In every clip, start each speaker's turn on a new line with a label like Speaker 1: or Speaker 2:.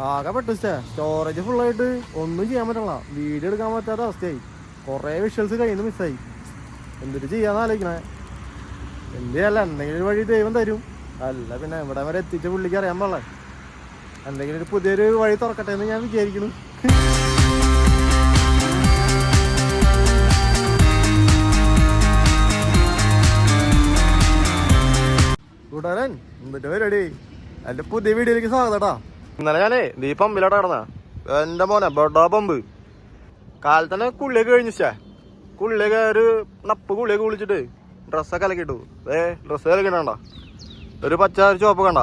Speaker 1: ആകെ പെട്ടിച്ചേ സ്റ്റോറേജ് ഫുള്ളായിട്ട് ഒന്നും ചെയ്യാൻ പറ്റില്ല. വീഡിയോ എടുക്കാൻ പറ്റാത്ത അവസ്ഥയായി. കുറേ വിഷ്വൽസ് കയ്യിൽ നിന്ന് മിസ്സായി. എന്തിട്ട് ചെയ്യാന്ന് ആലോചിക്കണേ. എന്ത് ചെയ്യല്ല, എന്തെങ്കിലും ഒരു വഴി ദൈവം തരും. അല്ല പിന്നെ ഇവിടെ വരെ എത്തിച്ച പുള്ളിക്ക് അറിയാൻ പാടില്ല. എന്തെങ്കിലും ഒരു പുതിയൊരു വഴി തുറക്കട്ടെ എന്ന് ഞാൻ വിചാരിക്കുന്നു. കൂട്ടുകാരൻ എന്നിട്ട് പരിപാടി എൻ്റെ പുതിയ വീഡിയോയിലേക്ക് സ്വാഗതട്ടാ. ഇന്നലെ ഞാനേ നീ പമ്പിലോട്ട് കിടന്ന എൻ്റെ മോനെ ബെഡാ പമ്പ് കാലത്തന്നെ കുള്ളിയൊക്കെ കഴിഞ്ഞിച്ചാ. കുള്ളിയൊക്കെ ഒരു നപ്പ് കുള്ളിയൊക്കെ കുളിച്ചിട്ട് ഡ്രസ്സൊക്കെ അലക്കിട്ടു. ഡ്രസ്സ് അലക്കിട്ടണ്ട ഒരു പച്ച ഒരു ചുവപ്പ് കണ്ട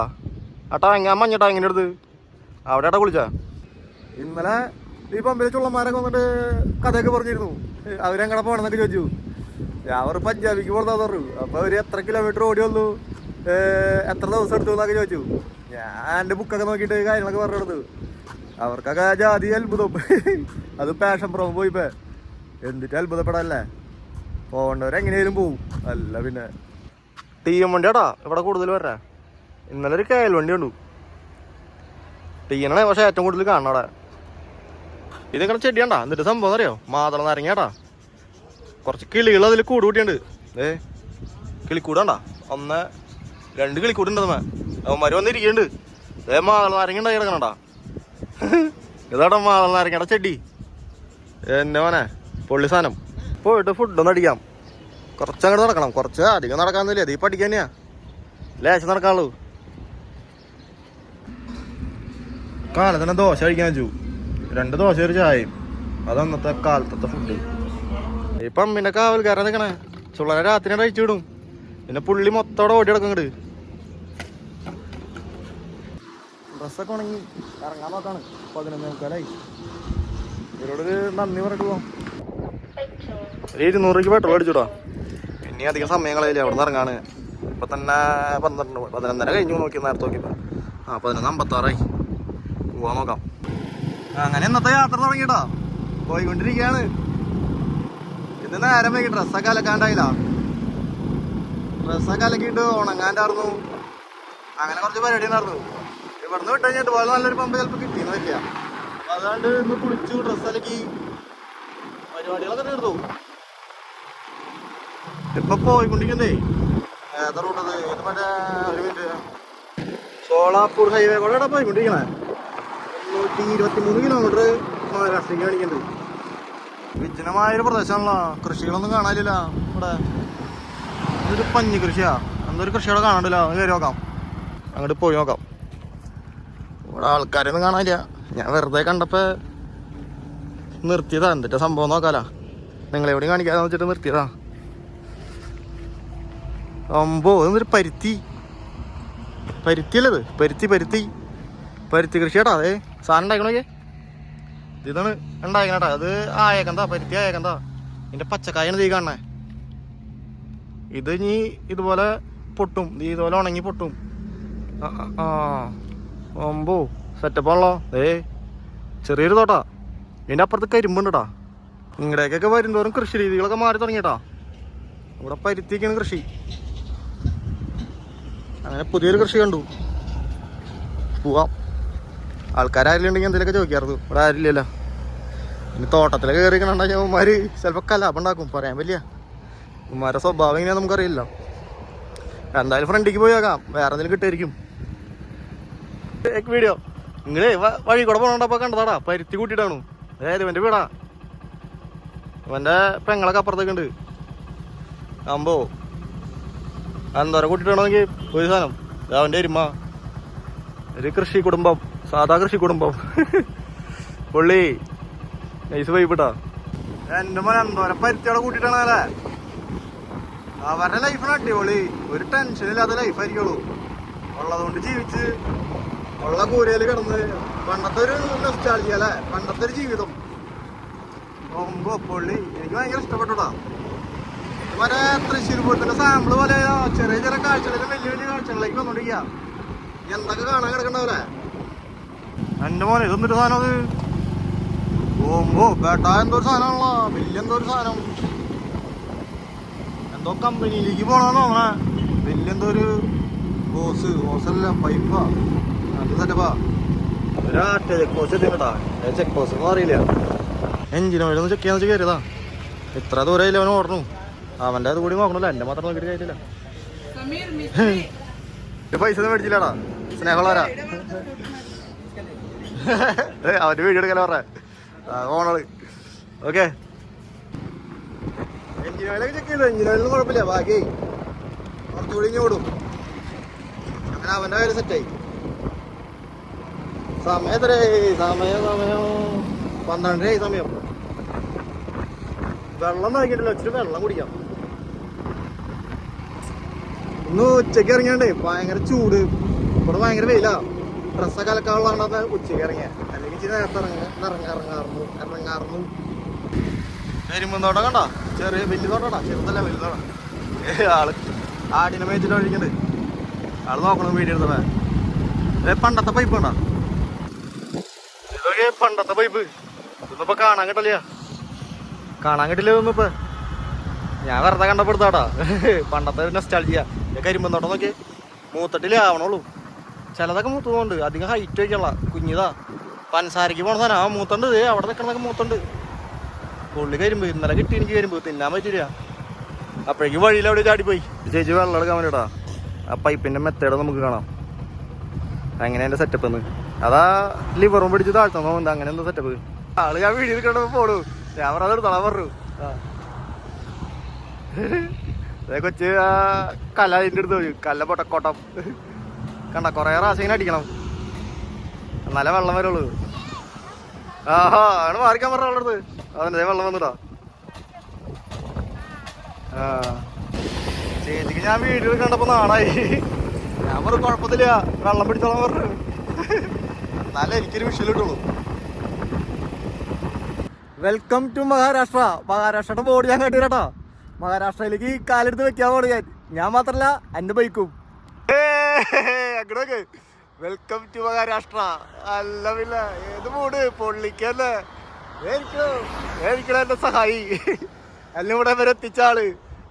Speaker 1: ആ ടാങ്ങ മഞ്ഞ ടാങ്ങിൻ്റെ അടുത്ത് അവിടെ ആട്ടാ കുളിച്ചാ. ഇന്നലെ ഈ പമ്പിലെ ചുള്ളന്മാരൊക്കെ വന്നിട്ട് കഥയൊക്കെ പറഞ്ഞിരുന്നു. അവരെങ്ങനെ പോകണമെന്നൊക്കെ ചോദിച്ചു. ഞാൻ അവർ പഞ്ചാബിക്ക് പോകുന്നതാ പറഞ്ഞു. അപ്പോൾ അവർ എത്ര കിലോമീറ്റർ ഓടി വന്നു, എത്ര ദിവസം എടുത്തു എന്നൊക്കെ ചോദിച്ചു. ഞാൻ എൻ്റെ ബുക്കൊക്കെ നോക്കിയിട്ട് കാര്യങ്ങളൊക്കെ പറഞ്ഞു കൊടുത്തു. അവർക്കൊക്കെ ജാതി അത്ഭുതം. അത് പാഷൻ പ്രോ പോയിപ്പോ എന്നിട്ട് അത്ഭുതപ്പെടാല്ലേ. പോകേണ്ടവരെങ്ങനെയാലും പോവും. അല്ല പിന്നെ ടീം വണ്ടിയാടാ ഇവിടെ കൂടുതൽ വരാ. ഇന്നലെ ഒരു കയൽ വണ്ടി ഉണ്ടു. ടീനാണ് പക്ഷെ ഏറ്റവും കൂടുതൽ കാണാടാ. ഇതിങ്ങനെ ചെടിയാണ്ടാ. എന്നിട്ട് സംഭവം അറിയോ, മാതള നാരങ്ങാട്ടാ. കുറച്ച് കിളികൾ അതിൽ കൂട് കൂട്ടിയുണ്ട്. കിളിക്കൂടാണ്ടാ. 1-2 കിളിക്കൂട് ഉണ്ടെന്നമ്മ. അവന്മാര് വന്നിരിക്കുന്നുണ്ട്. മാതള നാരങ്ങ ഉണ്ടായി കിടക്കണണ്ടാ. ഇതാടാ മാതള നാരങ്ങയുടെ ചെടി. എന്നെ മോനെ പൊള്ളി സാധനം. പോയിട്ട് ഫുഡൊന്നും അടിക്കാം. കുറച്ചങ്ങോട്ട് നടക്കണം. കുറച്ച് അധികം നടക്കാന്നില്ല. അത് ഈ പഠിക്കാൻ തന്നെയാ. ലേശം നടക്കാനുള്ളൂ. കാലത്തന്നെ ദോശ കഴിക്കാൻ വെച്ചു. 2 ദോശ ഒരു ചായയും. അതന്നത്തെ കാലത്തത്തെ ഫുഡ്. ഇപ്പം പിന്നെ കാവൽക്കാരൻ നിൽക്കണേ. ചുള്ളനെ രാത്രി കഴിച്ചു വിടും. പിന്നെ പുള്ളി മൊത്തോടെ ഓടി കിടക്കും. ഇങ്ങോട്ട് ഡ്രസ്സൊക്കെ ഉണങ്ങി ഇറങ്ങാൻ നോക്കാണ്. 11:45. ഇവരോടൊരു നന്ദി പറഞ്ഞിട്ട് പോവാം. ഒരു 200 രൂപയ്ക്ക് പെട്രോൾ അടിച്ചുടാ. ഇനി അധികം സമയം കളയില്ല. അവിടെ നിന്ന് ഇറങ്ങാണ്. ഇപ്പം തന്നെ 11:30 കഴിഞ്ഞു. നോക്കി നേരത്തെ നോക്കിയപ്പോൾ 11:56. പോവാൻ നോക്കാം. അങ്ങനെ ഇന്നത്തെ യാത്ര തുടങ്ങിയിട്ടാ. പോയിക്കൊണ്ടിരിക്കുകയാണ്. ഇന്ന് നേരം വൈകി ഡ്രസ്സൊക്കെ അലക്കാണ്ടായില്ല. ഡ്രസ്സൊക്കെ അലക്കിയിട്ട് ഉണങ്ങാണ്ടായിരുന്നു. അങ്ങനെ കുറച്ച് പരിപാടി ഉണ്ടായിരുന്നു. ഇവിടുന്ന് വിട്ട് കഴിഞ്ഞിട്ട് പോലെ നല്ലൊരു പമ്പ് ചിലപ്പോൾ കിട്ടിയെന്ന് വരില്ല. അതുകൊണ്ട് ഇന്ന് കുളിച്ചു ഡ്രസ്സ് അലക്കി പരിപാടികളൊക്കെ എടുത്തു. ഇപ്പൊ പോയിക്കൊണ്ടിരിക്കുന്നേ ഏതാ റൂട്ടത്? ഇത് മറ്റേ ഒരു മിനിറ്റ് സോളാപൂർ ഹൈവേ കൂടെ ഇവിടെ പോയിക്കൊണ്ടിരിക്കണേ. 123 കിലോമീറ്റർ മഹാരാഷ്ട്രയ്ക്ക് കാണിക്കുന്നുണ്ട്. വിജനമായൊരു പ്രദേശമാണല്ലോ. കൃഷികളൊന്നും കാണാനില്ല ഇവിടെ. ഇതൊരു പഞ്ഞി കൃഷിയാ. എന്തൊരു കൃഷിയോടെ കാണാണ്ടില്ല. ഒന്ന് കയറി നോക്കാം. അങ്ങോട്ട് പോയി നോക്കാം. ഇവിടെ ആൾക്കാരൊന്നും കാണാനില്ല. ഞാൻ വെറുതെ കണ്ടപ്പോൾ നിർത്തിയതാ. എന്നിട്ട് സംഭവം നോക്കാലാ. നിങ്ങളെവിടെയും കാണിക്കാതെ വെച്ചിട്ട് നിർത്തിയതാ. ഇതൊരു പരുത്തിയല്ലത്. പരുത്തി കൃഷിയാട്ടാ. അതെ സാധനം ഉണ്ടാക്കണോക്കെ ഇതാണ് ഉണ്ടാക്കണേട്ടാ. അത് ആയേക്കെന്താ പരുത്തി ആയേക്കെന്താ. ഇതിൻ്റെ പച്ചക്കായാണ് തീ കാണണേ. ഇത് ഇനി ഇതുപോലെ പൊട്ടും. ഇതുപോലെ ഉണങ്ങി പൊട്ടും. സെറ്റപ്പാണല്ലോ. ചെറിയൊരു തോട്ടാ. ഇതിൻ്റെ അപ്പുറത്ത് കരിമ്പുണ്ടാ. ഇങ്ങടേക്കൊക്കെ വരുന്നതോറും കൃഷി രീതികളൊക്കെ മാറി തുടങ്ങിയിട്ടാ. ഇവിടെ പരുത്തിക്കാണ് കൃഷി. അങ്ങനെ പുതിയൊരു കൃഷി കണ്ടു. പോവാം. ആൾക്കാരും ഉണ്ടെങ്കിൽ എന്തെങ്കിലുമൊക്കെ ചോദിക്കാറുണ്ട്. ഇവിടെ ആരില്ലല്ലോ. ഇനി തോട്ടത്തിലൊക്കെ കയറിക്കണുണ്ടെങ്കിൽ ഉമ്മാർ ചിലപ്പോൾ കലാപം ഉണ്ടാക്കും. പറയാൻ പറ്റില്ല. ഉമ്മാരുടെ സ്വഭാവം എങ്ങനെയാ നമുക്കറിയില്ല. എന്തായാലും ഫ്രണ്ടിലേക്ക് പോയി നോക്കാം. വേറെ എന്തെങ്കിലും കിട്ടുമായിരിക്കും. വീഡിയോ നിങ്ങളെ വഴി കൂടെ പോകണ്ടപ്പോൾ കണ്ടതാടാ. പരുത്തി കൂട്ടിയിട്ടാണ്. ഇവൻ്റെ വീടാ. ഇവൻ്റെ പെങ്ങളൊക്കെ അപ്പുറത്തൊക്കെ ഉണ്ട്. എന്തോരം കൂട്ടിയിട്ടാണെങ്കിൽ ഒരു സാധനം. അവൻ്റെ എരുമ. ഒരു കൃഷി കുടുംബം. സാധാ കൃഷി കുടുംബം. പുള്ളി നൈസ് വൈപ്പിട്ടാ. എൻ്റെ മോൻ എന്തോരം പരുത്തിയോടെ കൂട്ടിയിട്ടാണ് അല്ലേ. അവരുടെ ലൈഫാണ് അടിപൊളി. ഒരു ടെൻഷനില്ലാത്ത ലൈഫായിരിക്കുള്ളൂ. ഉള്ളതുകൊണ്ട് ജീവിച്ച് ഉള്ള കൂരയിൽ കിടന്ന് പണ്ടത്തെ ഒരു നൊസ്റ്റാൾജിയ അല്ലേ. പണ്ടത്തെ ഒരു ജീവിതം. പുള്ളി എനിക്ക് ഭയങ്കര ഇഷ്ടപ്പെട്ടുടാ. മറ്റേ തൃശ്ശൂർ പൂരത്തിന്റെ സാമ്പിള് പോലെ ചെറിയ ചെറിയ കാഴ്ചകളിലും വലിയ വലിയ കാഴ്ചകളിലേക്ക് വന്നോണ്ടിരിക്കുക. എന്തൊക്കെ കാണാൻ കിടക്കണ്ടാവല്ലേ. എൻ്റെ മോനെ ഇതൊന്നൊരു സാധനം. അത് ബേട്ടാ എന്തോരു സാധനമാണല്ലോ. വലിയ എന്തോരു സാധനം. എന്തോ കമ്പനിയിലേക്ക് പോകണമെന്ന് തോന്നണേ. വലിയ എന്തോ ഒരു ഹോസല്ല പൈപ്പാ. അത് സെറ്റപ്പാ. ചെക്ക് പോസ്റ്റ് എത്തിട്ടാ. ചെക്ക് പോസ്റ്റ് ഒന്നും അറിയില്ല. എഞ്ചിന് വഴി ഒന്ന് ചെക്ക് ചെയ്യാന്ന് വെച്ചാൽ കയറിയതാ. ഇത്ര ദൂരമായില്ല അവന് ഓടണു. അവൻ്റെ അത് കൂടി നോക്കണല്ലോ, എൻ്റെ മാത്രം നോക്കിയിട്ട് കാര്യമില്ല. പൈസ ഒന്നും മേടിച്ചില്ലടാ, സ്നേഹമുള്ളവരാ. അവൻ്റെ വീഡിയോ എടുക്കാൻ പറഞ്ഞ ഓണറ്. ഓക്കെ, എഞ്ചിൻ ഓയിലൊക്കെ ചെക്ക് ചെയ്തു. എഞ്ചിൻ ഓയിലൊന്നും കുഴപ്പമില്ല. ബാക്കി കുറച്ചുകൂടി ഇങ്ങ് ഓടും. അങ്ങനെ അവൻ്റെ കാര്യം സെറ്റായി. സമയം എത്രേ? സമയം 12 സമയം. വെള്ളം നോക്കിയിട്ടില്ല, ഇച്ചിരി വെള്ളം കുടിക്കാം. ഇന്ന് ഉച്ചയ്ക്ക് ഇറങ്ങിയാണ്ടേ ഭയങ്കര ചൂട്. ഇവിടെ ഭയങ്കര വെയിലാ. ഡ്രസ്സൊക്കെ അലക്കാനുള്ളതാണ് ഉച്ചയ്ക്ക് ഇറങ്ങിയ. അല്ലെങ്കിൽ ഇച്ചിരി നേരത്തെ ഇറങ്ങാറുന്നു. കരിമ്പന്തോട്ടം കണ്ട, ചെറിയ വലിയ തോട്ടാ. ചെറുതല്ല വലുതോട്ടാ. ആള് ആടിനെ മേച്ചിട്ട് ഒഴിക്കണ്ട്. ആള് നോക്കണം വീഡിയോ എടുത്തേ. പണ്ടത്തെ പൈപ്പ് കണ്ടാ, ഇതൊക്കെ പണ്ടത്തെ പൈപ്പ്. ഇതൊന്നും ഇപ്പൊ കാണാൻ കിട്ടില്ല ഇതൊന്നും ഇപ്പൊ. ഞാൻ വെറുതെ കണ്ടപ്പെടുത്താട്ടാ. പണ്ടത്തെ നെസ്റ്റാൾജിയ. കരിമ്പന്തോട്ടം നോക്കി മൂത്തട്ടില് ആവണുള്ളൂ. ചിലതൊക്കെ മൂത്തുന്നുണ്ട്. അധികം ഹൈറ്റ് വയ്ക്കള്ള കുഞ്ഞിതാ. പഞ്ചസാരക്ക് പോണ സാധനം ആ മൂത്തുണ്ട്. അവിടെ നിൽക്കണതൊക്കെ മൂത്തുണ്ട്. പുള്ളി കരിമ്പ് ഇന്നലെ കിട്ടി എനിക്ക്. കരിമ്പ് തിന്നാൻ പറ്റില്ല. അപ്പോഴേക്കും വഴിയിൽ അവിടെ ചാടിപ്പോയി. ചേച്ചി വെള്ളം എടുക്കാൻ വേണ്ടിട്ടാ. ആ പൈപ്പിന്റെ മെത്തേഡ് നമുക്ക് കാണാം എങ്ങനെ എൻ്റെ സെറ്റപ്പ് എന്ന്. അതാ ലിവറും പിടിച്ച് താഴ്ത്തുന്നോ എന്താ അങ്ങനെ എന്താ സെറ്റപ്പ്. ആള് ഞാൻ വീഡിയോ കണ്ടപ്പോ പോണു. ഞാൻ പറഞ്ഞത് എടുത്തോളാൻ പറഞ്ഞു. കൊച്ച് ആ കല അതിൻ്റെ അടുത്ത് പോയി. കല്ല പൊട്ടക്കോട്ടം കണ്ട. കൊറേ പ്രാവശ്യം ഇങ്ങനെ അടിക്കണം എന്നാലേ വെള്ളം വരുള്ളൂ. ആഹാ അങ്ങനെ മാറിക്കാൻ പറഞ്ഞ വെള്ളം എടുത്ത്. അതിൻ്റെ വെള്ളം വന്നിട്ടാ. ചേച്ചിക്ക് ഞാൻ വീഡിയോ കണ്ടപ്പോ നാളായി. ഞാൻ പറഞ്ഞു കുഴപ്പത്തില്ല, വെള്ളം പിടിച്ചോളാൻ പറഞ്ഞു. എന്നാലേ എനിക്കൊരു വിഷയം കിട്ടുള്ളൂ. Welcome to Maharashtra. മഹാരാഷ്ട്രയുടെ ബോർഡ് ഞാൻ കണ്ടുവരാട്ടോ. മഹാരാഷ്ട്രയിലേക്ക് കാലെടുത്ത് വെക്കാൻ പോണു ഞാൻ മാത്രല്ല എൻ്റെ ബൈക്കും. അങ്ങോട്ടൊക്കെ വെൽക്കം ടു മഹാരാഷ്ട്ര. അല്ല പിന്നെ ഏത് മൂട് പൊള്ളിക്കല്ലേ. എനിക്കോ എൻ്റെ സഹായി എല്ലാം ഇവിടെ വരെ എത്തിച്ച ആള്.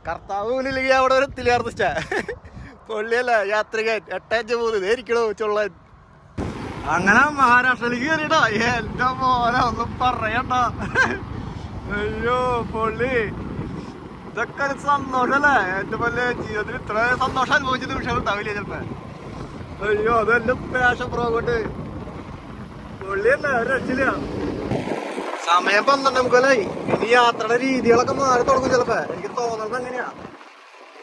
Speaker 1: കർത്താവ് പോലില്ലെങ്കിൽ അവിടെ വരെ എത്തില്ലാർന്നിച്ച പൊള്ളിയല്ലേ യാത്രികൻ. 8-5-3 ഇരിക്കണോ ചൊള്ളൻ. അങ്ങനെ മഹാരാഷ്ട്രയിലേക്ക് കയറിയടാ. എന്റെ മോനെ ഒന്നും പറയണ്ട. അയ്യോ പൊള്ളി. ഇതൊക്കെ ഒരു സന്തോഷല്ലേ. എന്റെ പോലെ ജീവിതത്തിൽ ഇത്ര സന്തോഷം അനുഭവിച്ച നിമിഷം ഉണ്ടാവില്ല ചിലപ്പോ. അയ്യോ അതെല്ലാം പാഷൻ പ്രോകൊണ്ട് പൊള്ളിയല്ലേ, ഒരു രക്ഷയില്ല. സമയം 12 ഇനി യാത്രയുടെ രീതികളൊക്കെ മാറി തുടങ്ങും ചിലപ്പോ. എനിക്ക് തോന്നുന്നത് അങ്ങനെയാ.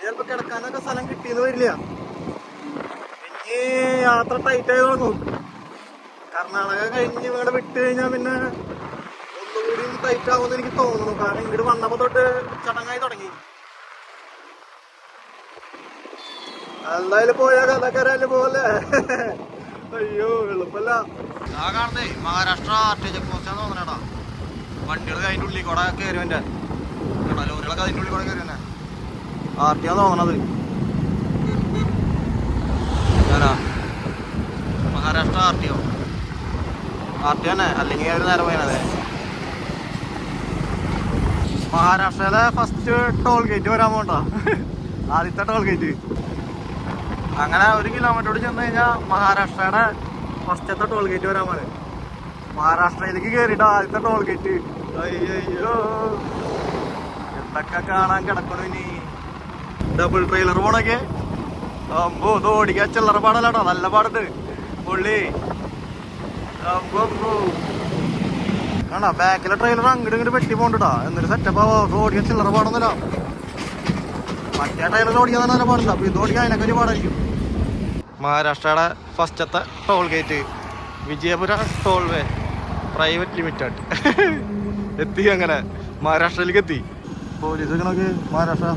Speaker 1: ചിലപ്പോ കിടക്കാനൊക്കെ സ്ഥലം കിട്ടിയെന്ന് വരില്ല. ഇനി യാത്ര ടൈറ്റ് ആയി തുടങ്ങും. കർണാടക കഴിഞ്ഞ് ഇവിടെ വിട്ട് കഴിഞ്ഞാൽ പിന്നെ ഒന്നുകൂടി ടൈറ്റ് ആവുമെന്ന് എനിക്ക് തോന്നുന്നു. കാരണം ഇങ്ങോട്ട് വന്നപ്പോ തൊട്ട് ചടങ്ങായി തുടങ്ങി. എന്തായാലും പോയാൽ കഥക്കാരായാലും പോലെ. അയ്യോ എളുപ്പല്ല. ആ കാണുന്നേ മഹാരാഷ്ട്ര ചെക്ക് പോസ്റ്റാന്ന് തോന്നണേടാ. വണ്ടികൾ അതിൻ്റെ ഉള്ളിൽ കൂടെ കയറുവൻ്റെ. ലോറികളൊക്കെ അതിൻ്റെ ഉള്ളിൽ കൂടെ കയറുവന്നെ. ആർട്ടിയാന്ന് തോന്നണത്. ഞാനാ മഹാരാഷ്ട്ര ആർട്ടിയോ തന്നെ, അല്ലെങ്കിൽ ഒരു നേരം പോയാണതെ. മഹാരാഷ്ട്രയിലെ ഫസ്റ്റ് ടോൾ ഗേറ്റ് വരാൻ പോകണ്ട. ആദ്യത്തെ ടോൾ ഗേറ്റ്. അങ്ങനെ 1 കിലോമീറ്റർ ചെന്ന് കഴിഞ്ഞാൽ മഹാരാഷ്ട്രയുടെ ഫസ്റ്റത്തെ ടോൾ ഗേറ്റ് വരാൻ പോണേ. മഹാരാഷ്ട്രയിലേക്ക് കയറിയിട്ട് ആദ്യത്തെ ടോൾ ഗേറ്റ്. അയ്യോ എന്തൊക്കെ കാണാൻ കിടക്കണു. ഇനി ഡബിൾ ട്രെയിലർ പോണൊക്കെ അമ്പോ ഇത് ഓടിക്കാൻ ചില്ലറ പാടല്ലാട്ടോ, നല്ല പാടുണ്ട് പുള്ളി. കാണാ ബാക്കിലെ ട്രെയിലർ അങ്ങോട്ട് ഇങ്ങോട്ട് വെട്ടി പോകണ്ടാ. എന്നൊരു സെറ്റപ്പ് ഓടിക്കാൻ ചില്ലറ പാടൊന്നുമില്ല. മറ്റേ ട്രെയിലർ ഓടിക്കാൻ നല്ല പാടില്ല. അപ്പൊ ഇത് ഓടിക്കാൻ അതിനൊക്കെ ഒരു പാടായിരിക്കും. മഹാരാഷ്ട്രയുടെ ഫസ്റ്റത്തെ toll gate Vijayapura tollway private limited എത്തി. അങ്ങനെ മഹാരാഷ്ട്രയിലേക്ക് എത്തി. പോലീസ് നിൽക്കണൊക്കെ മഹാരാഷ്ട്ര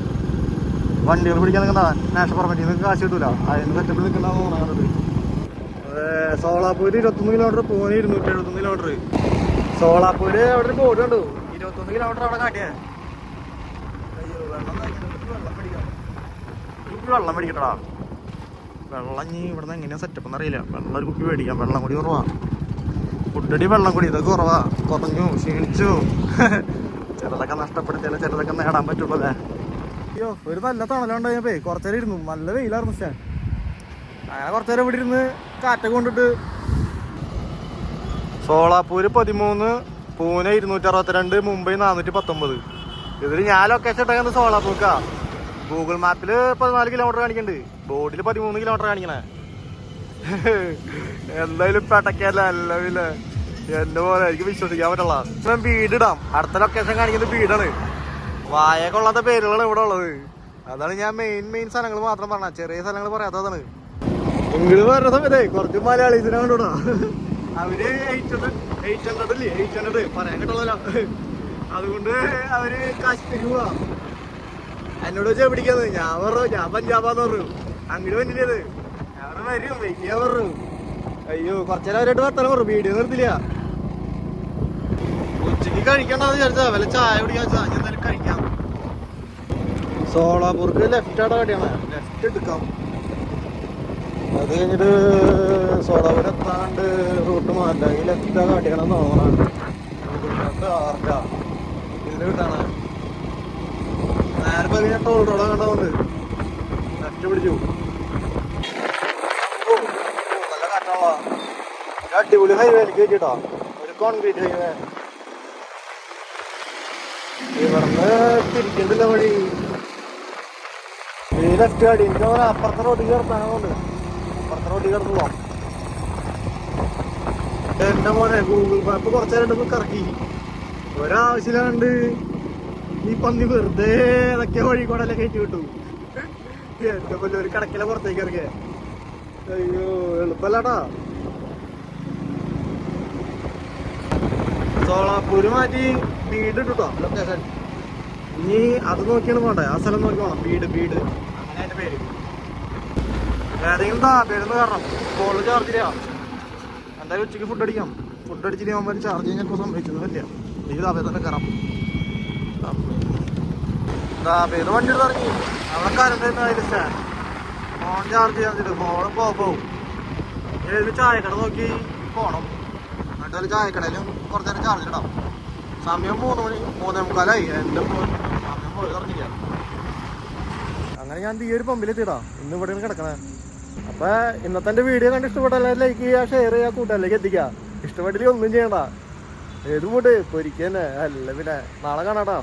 Speaker 1: വണ്ടികൾ പിടിക്കാൻ നിൽക്കണ്ട. നാഷണൽ പെർമിറ്റിൽ നിന്ന് കാശ് കിട്ടൂല. അതിന് സെറ്റപ്പിൽ നിൽക്കണ്ടെന്ന് തോന്നുന്നത്. സോളാപ്പൂര് 21 കിലോമീറ്റർ, പൂനെ 271 കിലോമീറ്റർ. സോളാപ്പൂര് അവിടെ ഒരു ബോർഡ് കണ്ടു 21 കിലോമീറ്റർ അവിടെ കാട്ടിയേ. വെള്ളം മേടിക്കട്ടടാ. വെള്ളം ഇനി ഇവിടെ നിന്ന് എങ്ങനെയാ സെറ്റപ്പ് എന്നറിയില്ല. വെള്ളം ഒരു കുപ്പി മേടിക്കാം. വെള്ളം കൂടി കുറവാ. ഫുഡടി വെള്ളം കൂടി ഇതൊക്കെ കുറവാ. കുറഞ്ഞു, ക്ഷീണിച്ചു. ചിലതൊക്കെ നഷ്ടപ്പെടുത്തിയാലേ ചിലതൊക്കെ നേടാൻ പറ്റുള്ളൂ അല്ലേ. അയ്യോ ഒരു നല്ല തണലുണ്ടായപ്പോ കുറച്ചേരം ഇരുന്നു. നല്ല വെയിലായിരുന്നു. പക്ഷേ അങ്ങനെ കുറച്ചേരം ഇവിടെ ഇരുന്ന് കാറ്റൊക്കെ കൊണ്ടിട്ട് സോളാപൂര് 13, പൂനെ 262, മുംബൈ 419. ഇതിൽ ഞാൻ ലൊക്കേഷൻ ഇട്ടേക്കുന്നത് സോളാപൂർക്കാ. ഗൂഗിൾ മാപ്പില് 14 കിലോമീറ്റർ കാണിക്കുന്നുണ്ട്, ബോർഡിൽ 13 കിലോമീറ്റർ കാണിക്കണേ. എന്തായാലും പെട്ടക്കല്ല അല്ല എന്റെ പോലെ എനിക്ക് വിശ്വസിക്കാൻ പറ്റുള്ള. വീടിടാം, അടുത്ത ലൊക്കേഷൻ കാണിക്കുന്നത് വീടാണ്. വായ കൊള്ളാത്ത പേരുകളാണ് ഇവിടെ ഉള്ളത്. അതാണ് ഞാൻ മെയിൻ സ്ഥലങ്ങൾ മാത്രം പറഞ്ഞ, ചെറിയ സ്ഥലങ്ങൾ പറയാത്തതാണ്. ഇങ്ങോട്ട് പറഞ്ഞ സമയത്തേ കുറച്ച് മലയാളീസിനെ കണ്ടൂടാ. അവര് 800 പറയാൻ കിട്ടുള്ളല്ലോ. അതുകൊണ്ട് അവര് കാശ്മീർ പോവാ. എന്നോട് വെച്ചാൽ പിടിക്കാന്ന്. ഞാൻ പറഞ്ഞു ഞാൻ പഞ്ചാബാന്ന് പറഞ്ഞു. അങ്ങോട്ട് വന്നില്ലത് ഞാൻ വരും വെയ്യ പറഞ്ഞു. അയ്യോ കുറച്ചേരം അവരായിട്ട് വർത്താനം പറഞ്ഞു, വീഡിയോ നിർത്തില്ല. ഉച്ചക്ക് കഴിക്കണ്ടെന്ന് വിചാരിച്ചാ വല്ല ചായ കുടിക്കാൻ വെച്ചാ ഞാൻ എന്തായാലും കഴിക്കാം. സോളാപൂർക്ക് ലെഫ്റ്റ് ആടെ കടിയാണ്, ലെഫ്റ്റ് എടുക്കാം. അത് കഴിഞ്ഞിട്ട് സോളാപൂർ എത്താണ്ട് റൂട്ട് മാറ്റാം. ഈ ലെഫ്റ്റ് ആ കാട്ടിക്കണം തോന്നണം. ഇതിന് കിട്ടാണ് നേരെ പറഞ്ഞ ടോൾ റോഡ് കണ്ടതുകൊണ്ട് ലെഫ്റ്റ് പിടിച്ചു. നല്ല കാറ്റുള്ള അടിപൊളി ഹൈവേ എനിക്ക് വെച്ചിട്ടോ, ഒരു കോൺക്രീറ്റ് ഹൈവേ. ഇവിടുന്ന് തിരിക്കണ്ടില്ല വഴി. ഈ ലെഫ്റ്റ് കാടി എനിക്ക് പോലെ അപ്പുറത്തെ റോഡിൽ ചേർത്താനുണ്ട്. അപ്പുറത്തെ റോഡിൽ ചേർത്ത് പോവാം. എന്റെ മോനെ ഗൂഗിൾ മാപ്പ് കുറച്ചേരം കറക്കി. ഒരാവശ്യമില്ലാണ്ട് ഈ പന്നി വെറുതെ ഏതൊക്കെ വഴി കൂടെ കയറ്റി വിട്ടു. എന്റെ പോലെ ഒരു കടക്കിലെ പുറത്തേക്ക് ഇറങ്ങിയ. അയ്യോ എളുപ്പല്ലാട്ടാ. സോളാപൂര് മാറ്റി വീട് ഇട്ടോ ലൊക്കേഷൻ. ഇനി അത് നോക്കിയാണ് പോണ്ടേ, ആ സ്ഥലം നോക്കി പോണം. വീട് അങ്ങനെ അതിന്റെ പേര്. ഏതെങ്കിലും പേരെന്ന് കാരണം ഫോണിൽ ചാർജ് ചെയ്യാം. എന്തായാലും ഉച്ചയ്ക്ക് ഫുഡ് അടിക്കാം. ഫുഡ് അടിച്ചിട്ട് ആകുമ്പോൾ ചാർജ് ചെയ്യാൻ സംഭവിച്ചൊന്നുമില്ല. ഈ താപേ തന്നെ കയറാം. താപേന്ന് വണ്ടി ഇറങ്ങി അവിടെ കരണ്ട് ഫോൺ ചാർജ് ചെയ്യാൻ വെച്ചിട്ട് ഫോൺ പോവും. ഏത് ചായക്കട നോക്കി പോണം. എന്നിട്ട് ഒരു ചായക്കടയിലും കുറച്ച് നേരം ചാർജ് ഇടാം. സമയം 3 മണി 3:45. എൻ്റെ സമയം പോയി പറഞ്ഞില്ല. അങ്ങനെ ഞാൻ ഈ ഒരു പമ്പിലെത്തിയിടാ. ഇന്ന് ഇവിടെ കിടക്കണേ. അപ്പൊ ഇന്നത്തെ എൻ്റെ വീഡിയോ കണ്ട് ഇഷ്ടപ്പെട്ട എല്ലാവരും ലൈക്ക് ചെയ്യുക, ഷെയർ ചെയ്യുക, കൂട്ടുകാരിലേക്ക് എത്തിക്കുക. ഇഷ്ടപ്പെട്ടില്ല ഒന്നും ചെയ്യണ്ട. ഏത് മൂട്ട് പൊരിക്കന്നെ അല്ല പിന്നെ നാളെ കാണാട്ടാ.